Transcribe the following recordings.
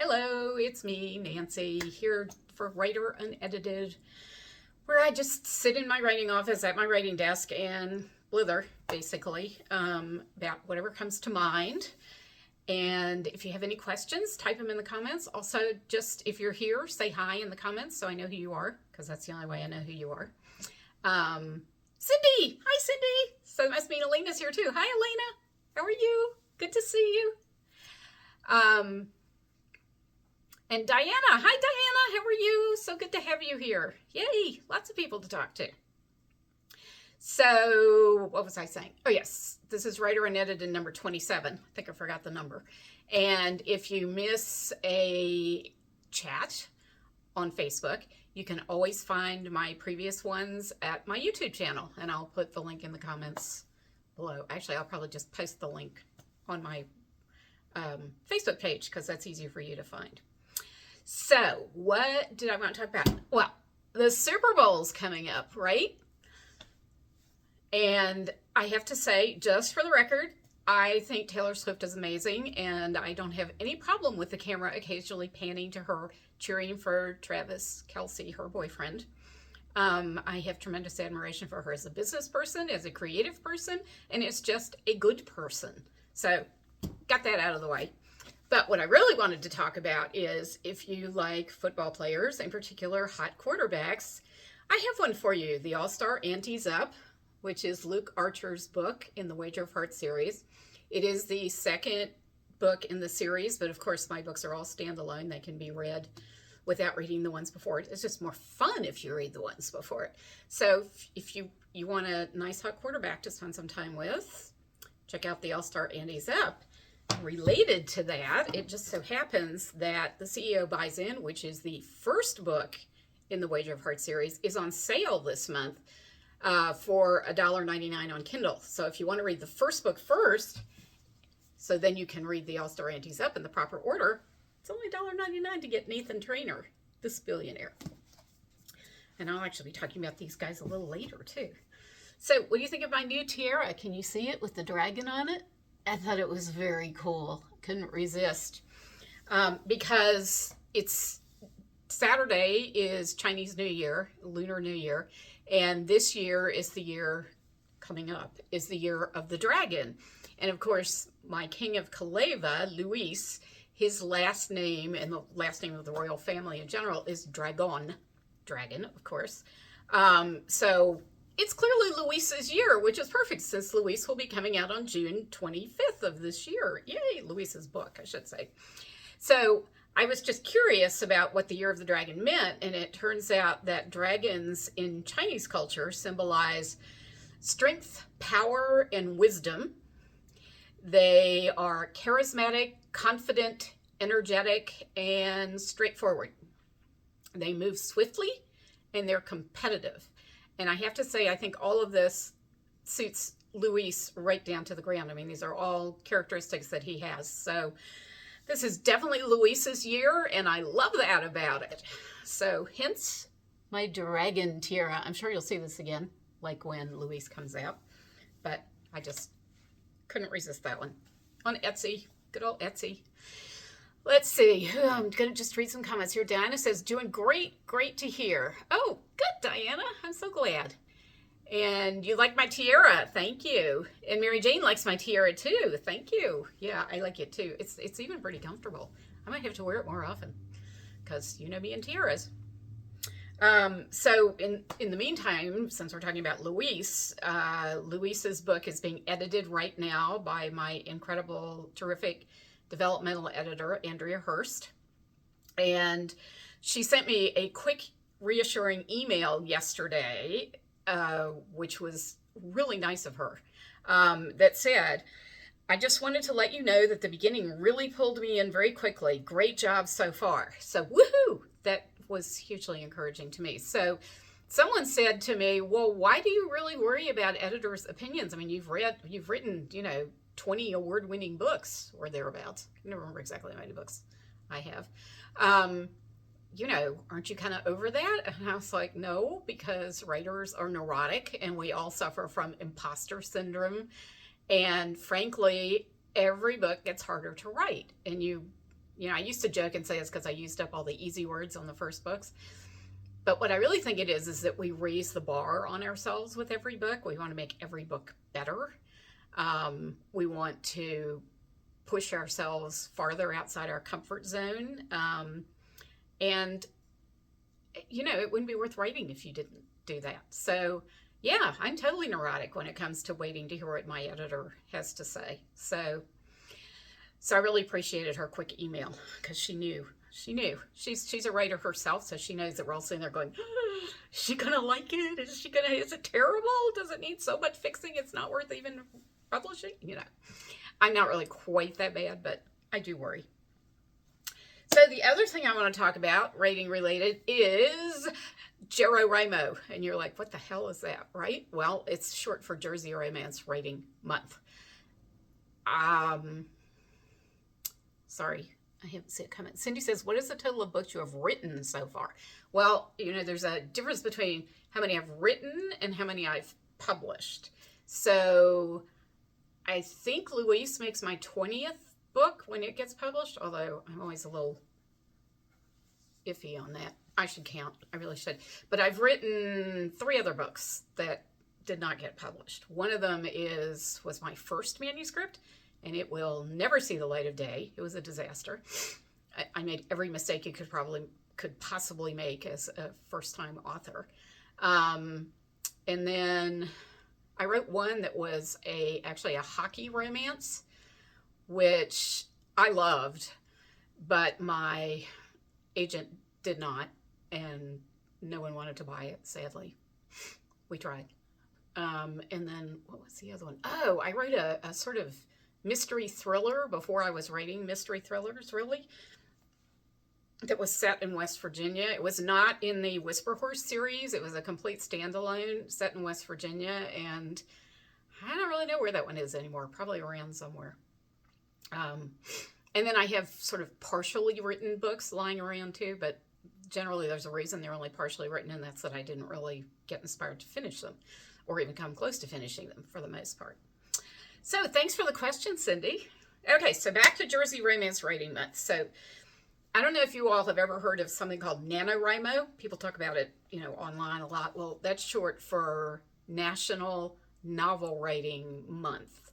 Hello, it's me, Nancy, here for Writer Unedited, where I just sit in my writing office at my writing desk and blither, basically, about whatever comes to mind. And if you have any questions, type them in the comments. Also, just if you're here, say hi in the comments so I know who you are, because that's the only way I know who you are. Cindy! Hi, Cindy! So that must mean Elena's here too. Hi, Elena! How are you? Good to see you. And Diana, hi Diana, how are you? So good to have you here. Yay, lots of people to talk to. So, what was I saying? Oh yes, this is Writer Unedited number 27. I think I forgot the number. And if you miss a chat on Facebook, you can always find my previous ones at my YouTube channel. And I'll put the link in the comments below. Actually, I'll probably just post the link on my Facebook page because that's easier for you to find. So, what did I want to talk about? Well, the Super Bowl's coming up, right? And I have to say, just for the record, I think Taylor Swift is amazing, and I don't have any problem with the camera occasionally panning to her cheering for Travis Kelce, her boyfriend. I have tremendous admiration for her as a business person, as a creative person, and as just a good person. So, got that out of the way. But what I really wanted to talk about is if you like football players, in particular hot quarterbacks, I have one for you, the All-Star Ante's Up, which is Luke Archer's book in the Wager of Heart series. It is the second book in the series, but of course my books are all standalone. They can be read without reading the ones before it. It's just more fun if you read the ones before it. So if you want a nice hot quarterback to spend some time with, check out the All-Star Ante's Up. Related to that, it just so happens that The CEO Buys In, which is the first book in the Wager of Heart series, is on sale this month for $1.99 on Kindle. So if you want to read the first book first, so then you can read the All-Star Ante's Up in the proper order, it's only $1.99 to get Nathan Trainer, this billionaire. And I'll actually be talking about these guys a little later too. So what do you think of my new tiara? Can you see it with the dragon on it? I thought it was very cool. Couldn't resist. Because it's Saturday is Chinese New Year, Lunar New Year, and this year is the year coming up, is the year of the dragon. And of course, my king of Kaleva, Luis, his last name and the last name of the royal family in general is Dragon, of course. So it's clearly Luis's year, which is perfect since Luis will be coming out on June 25th of this year. Yay, Luis's book, I should say. So I was just curious about what the Year of the Dragon meant, and it turns out that dragons in Chinese culture symbolize strength, power, and wisdom. They are charismatic, confident, energetic, and straightforward. They move swiftly, and they're competitive. And I have to say, I think all of this suits Luis right down to the ground. I mean, these are all characteristics that he has. So this is definitely Luis's year, and I love that about it. So hence my dragon tiara. I'm sure you'll see this again, like when Luis comes out. But I just couldn't resist that one. On Etsy, good old Etsy. Let's see. I'm going to just read some comments here. Diana says, doing great, great to hear. Oh, good, Diana. I'm so glad. And you like my tiara. Thank you. And Mary Jane likes my tiara too. Thank you. Yeah, I like it too. It's even pretty comfortable. I might have to wear it more often because you know me and tiaras. So in the meantime, since we're talking about Luis, Luis's book is being edited right now by my incredible, terrific developmental editor, Andrea Hurst. And she sent me a quick, reassuring email yesterday, which was really nice of her, that said, I just wanted to let you know that the beginning really pulled me in very quickly. Great job so far. So, woohoo! That was hugely encouraging to me. So, someone said to me, well, why do you really worry about editors' opinions? I mean, you've written, 20 award-winning books or thereabouts. I can never remember exactly how many books I have. Aren't you kind of over that? And I was like, no, because writers are neurotic and we all suffer from imposter syndrome. And frankly, every book gets harder to write. And you You know, I used to joke and say it's because I used up all the easy words on the first books. But what I really think it is that we raise the bar on ourselves with every book. We want to make every book better. We want to push ourselves farther outside our comfort zone. And, you know, it wouldn't be worth writing if you didn't do that. So, yeah, I'm totally neurotic when it comes to waiting to hear what my editor has to say. So I really appreciated her quick email because she knew. She's a writer herself, so she knows that we're all sitting there going, is she gonna like it? Is it terrible? Does it need so much fixing it's not worth even publishing? You know, I'm not really quite that bad, but I do worry. So the other thing I want to talk about, rating related, is JeroRamo. And you're like, what the hell is that, right? Well, it's short for Jersey Romance Rating Month. Sorry, I haven't seen it coming. Cindy says, what is the total of books you have written so far? Well, you know, there's a difference between how many I've written and how many I've published. So I think Louise makes my 20th book when it gets published, although I'm always a little iffy on that. I should count. I really should. But I've written 3 other books that did not get published. One of them was my first manuscript, and it will never see the light of day. It was a disaster. I made every mistake you could possibly make as a first-time author. And then I wrote one that was actually a hockey romance, which I loved, but my agent did not, and no one wanted to buy it, sadly. We tried. And then, what was the other one? Oh, I wrote a sort of mystery thriller before I was writing mystery thrillers, really, that was set in West Virginia. It was not in the Whisper Horse series. It was a complete standalone set in West Virginia, and I don't really know where that one is anymore. Probably around somewhere. And then I have sort of partially written books lying around too, but generally there's a reason they're only partially written, and that's that I didn't really get inspired to finish them or even come close to finishing them for the most part. So thanks for the question, Cindy. Okay, so back to Jersey Romance Rating Month. So I don't know if you all have ever heard of something called NaNoWriMo. People talk about it, you know, online a lot. Well, that's short for National Novel Writing Month.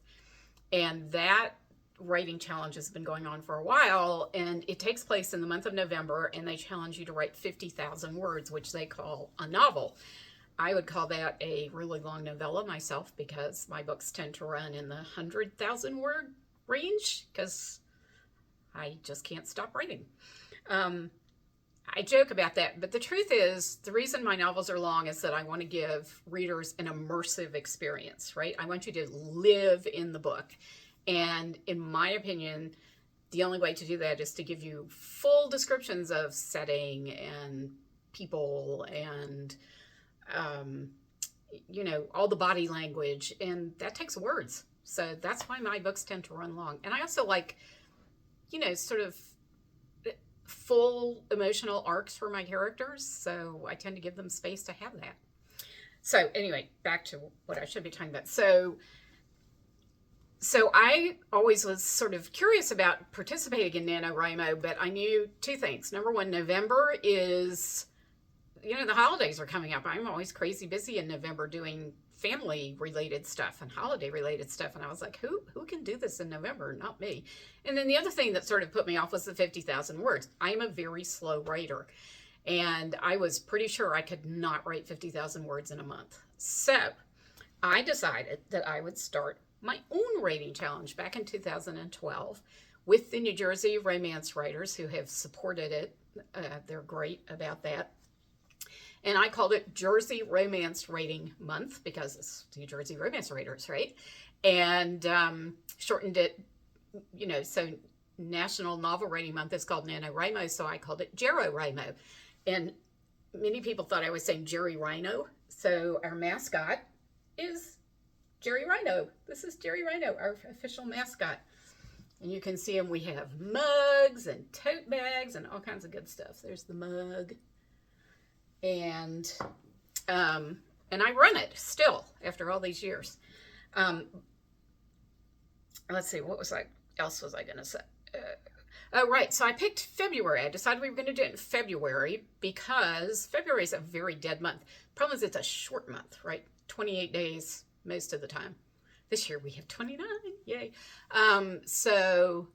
And that writing challenge has been going on for a while, and it takes place in the month of November, and they challenge you to write 50,000 words, which they call a novel. I would call that a really long novella myself, because my books tend to run in the 100,000 word range because I just can't stop writing. I joke about that, but the truth is, the reason my novels are long is that I want to give readers an immersive experience, right? I want you to live in the book. And in my opinion, the only way to do that is to give you full descriptions of setting and people and, you know, all the body language. And that takes words. So that's why my books tend to run long. And I also like, you know, sort of full emotional arcs for my characters. So I tend to give them space to have that. So anyway, back to what I should be talking about. So I always was sort of curious about participating in NaNoWriMo, but I knew 2 things. Number one, November is, you know, the holidays are coming up. I'm always crazy busy in November doing family-related stuff and holiday-related stuff. And I was like, who can do this in November? Not me. And then the other thing that sort of put me off was the 50,000 words. I'm a very slow writer. And I was pretty sure I could not write 50,000 words in a month. So I decided that I would start my own rating challenge back in 2012 with the New Jersey romance writers who have supported it. They're great about that. And I called it Jersey Romance Rating Month because it's New Jersey romance writers, right? And shortened it, you know, so National Novel Rating Month is called NaNoWriMo, so I called it JeroRamo. And many people thought I was saying Jerry Rhino. So our mascot is Jerry Rhino. This is Jerry Rhino, our official mascot. And you can see him. We have mugs and tote bags and all kinds of good stuff. There's the mug. And I run it still after all these years. Let's see, what was else was I going to say? Oh, right. So I picked February. I decided we were going to do it in February because February is a very dead month. Problem is, it's a short month, right? 28 days most of the time. This year we have 29. Yay. So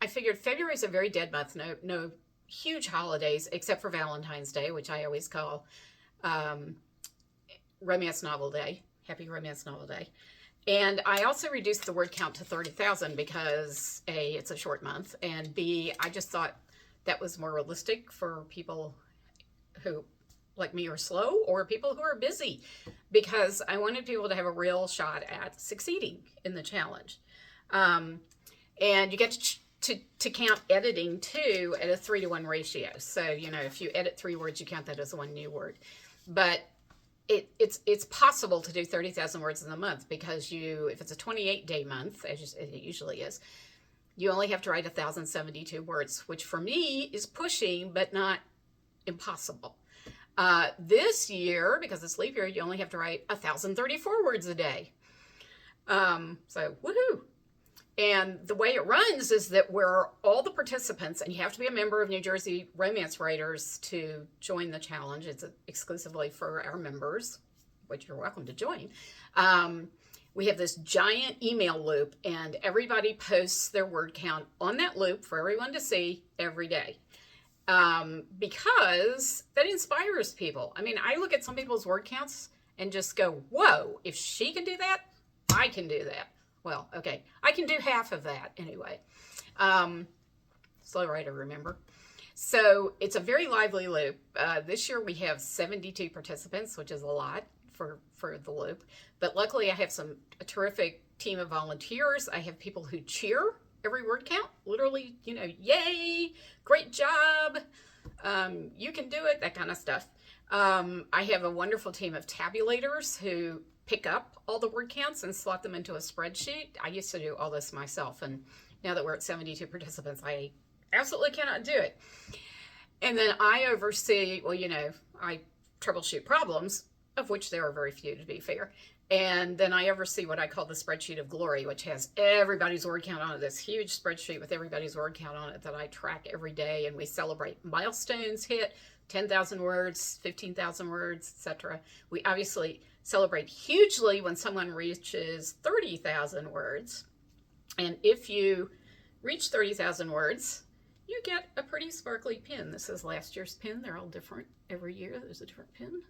I figured February is a very dead month. No huge holidays except for Valentine's Day, which I always call Romance Novel Day. Happy Romance Novel Day. And I also reduced the word count to 30,000 because A, it's a short month, and B, I just thought that was more realistic for people who, like me, are slow, or people who are busy, because I wanted people to have a real shot at succeeding in the challenge. And you get to count editing too at a 3-to-1 ratio. So, if you edit 3 words, you count that as 1 new word. But it's possible to do 30,000 words in a month because if it's a 28-day month, as it usually is, you only have to write 1,072 words, which for me is pushing, but not impossible. This year, because it's leap year, you only have to write 1,034 words a day. So woohoo! And the way it runs is that we're all the participants, and you have to be a member of New Jersey Romance Writers to join the challenge. It's exclusively for our members, which you're welcome to join. We have this giant email loop, and everybody posts their word count on that loop for everyone to see every day. Because that inspires people. I mean, I look at some people's word counts and just go, whoa, if she can do that, I can do that. Well, okay, I can do half of that anyway. Slow writer, remember? So it's a very lively loop. This year we have 72 participants, which is a lot for the loop. But luckily I have a terrific team of volunteers. I have people who cheer every word count. Literally, yay, great job, you can do it, that kind of stuff. I have a wonderful team of tabulators who pick up all the word counts and slot them into a spreadsheet. I used to do all this myself, and now that we're at 72 participants, I absolutely cannot do it. And then I oversee, I troubleshoot problems, of which there are very few, to be fair. And then I oversee what I call the spreadsheet of glory, which has everybody's word count on it. This huge spreadsheet with everybody's word count on it that I track every day, and we celebrate milestones hit, 10,000 words, 15,000 words, etc. We obviously celebrate hugely when someone reaches 30,000 words. And if you reach 30,000 words, you get a pretty sparkly pin. This is last year's pin. They're all different every year. There's a different pin.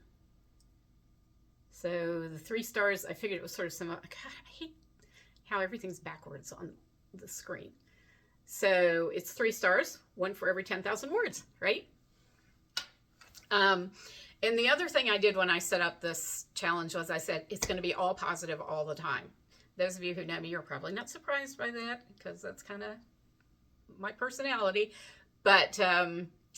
So the 3 stars, I figured it was sort of similar. God, I hate how everything's backwards on the screen. So it's 3 stars, 1 for every 10,000 words, right? And the other thing I did when I set up this challenge was I said, it's going to be all positive all the time. Those of you who know me are probably not surprised by that because that's kind of my personality. But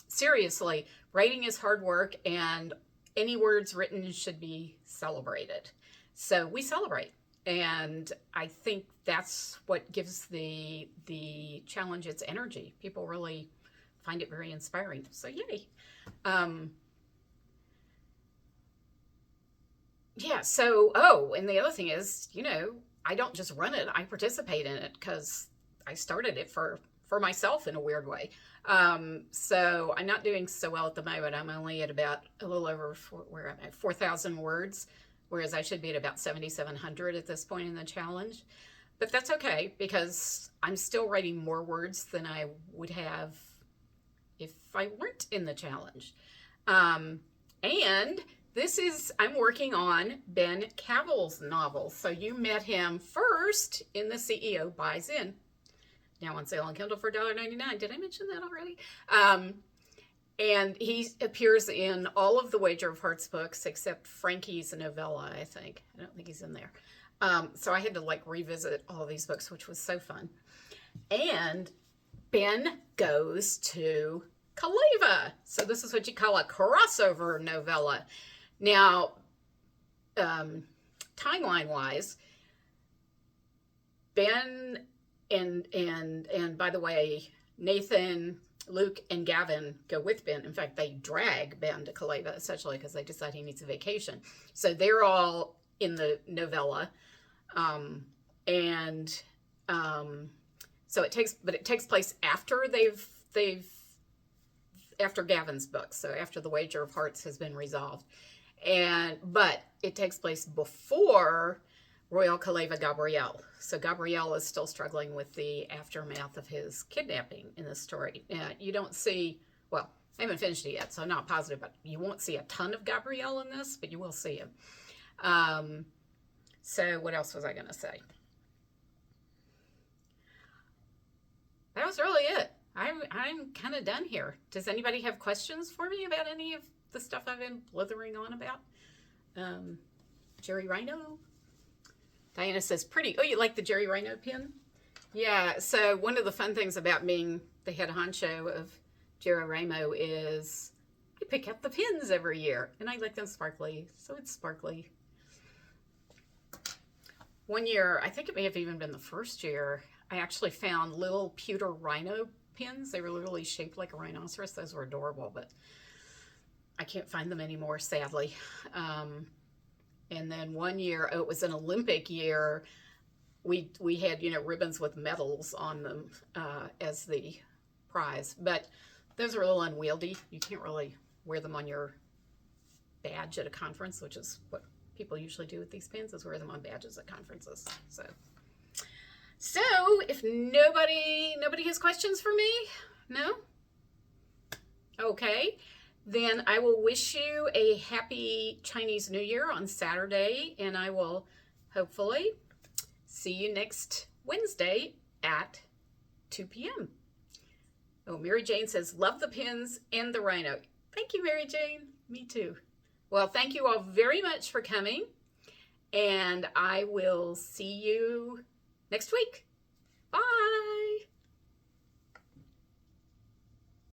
seriously, writing is hard work, and any words written should be celebrated. So we celebrate. And I think that's what gives the challenge its energy. People really find it very inspiring. So yay. Yeah, so, and the other thing is, I don't just run it, I participate in it because I started it for myself in a weird way. So I'm not doing so well at the moment. I'm only at about a little over 4,000 words, whereas I should be at about 7,700 at this point in the challenge. But that's okay because I'm still writing more words than I would have if I weren't in the challenge. And I'm working on Ben Cavill's novel. So you met him first in The CEO Buys In. Now on sale on Kindle for $1.99. Did I mention that already? And he appears in all of the Wager of Hearts books except Frankie's novella, I think. I don't think he's in there. So I had to revisit all of these books, which was so fun. And Ben goes to Kaleva. So this is what you call a crossover novella. Now, timeline-wise, Ben and by the way, Nathan, Luke, and Gavin go with Ben. In fact, they drag Ben to Kaleva, essentially, because they decide he needs a vacation. So they're all in the novella. So it takes place after after Gavin's book, so after the Wager of Hearts has been resolved, but it takes place before Royal Kaleva Gabrielle. So Gabrielle is still struggling with the aftermath of his kidnapping in this story. You don't see, well, I haven't finished it yet, so I'm not positive, but you won't see a ton of Gabrielle in this, but you will see him. So what else was I going to say? That was really it. I'm kind of done here. Does anybody have questions for me about any of the stuff I've been blithering on about? Jerry Rhino? Diana says, pretty. Oh, you like the Jerry Rhino pin? Yeah, so one of the fun things about being the head honcho of Jerry Rhino is I pick up the pins every year, and I like them sparkly, so it's sparkly. One year, I think it may have even been the first year, I actually found little pewter rhino pins. They were literally shaped like a rhinoceros. Those were adorable, but I can't find them anymore, sadly. And then one year, it was an Olympic year, we had, ribbons with medals on them as the prize. But those are a little unwieldy. You can't really wear them on your badge at a conference, which is what people usually do with these pins, is wear them on badges at conferences. So if nobody has questions for me, no? Okay, then I will wish you a happy Chinese New Year on Saturday, and I will hopefully see you next Wednesday at 2 p.m. Oh, Mary Jane says, love the pins and the rhino. Thank you, Mary Jane. Me too. Well, thank you all very much for coming, and I will see you next week. Bye.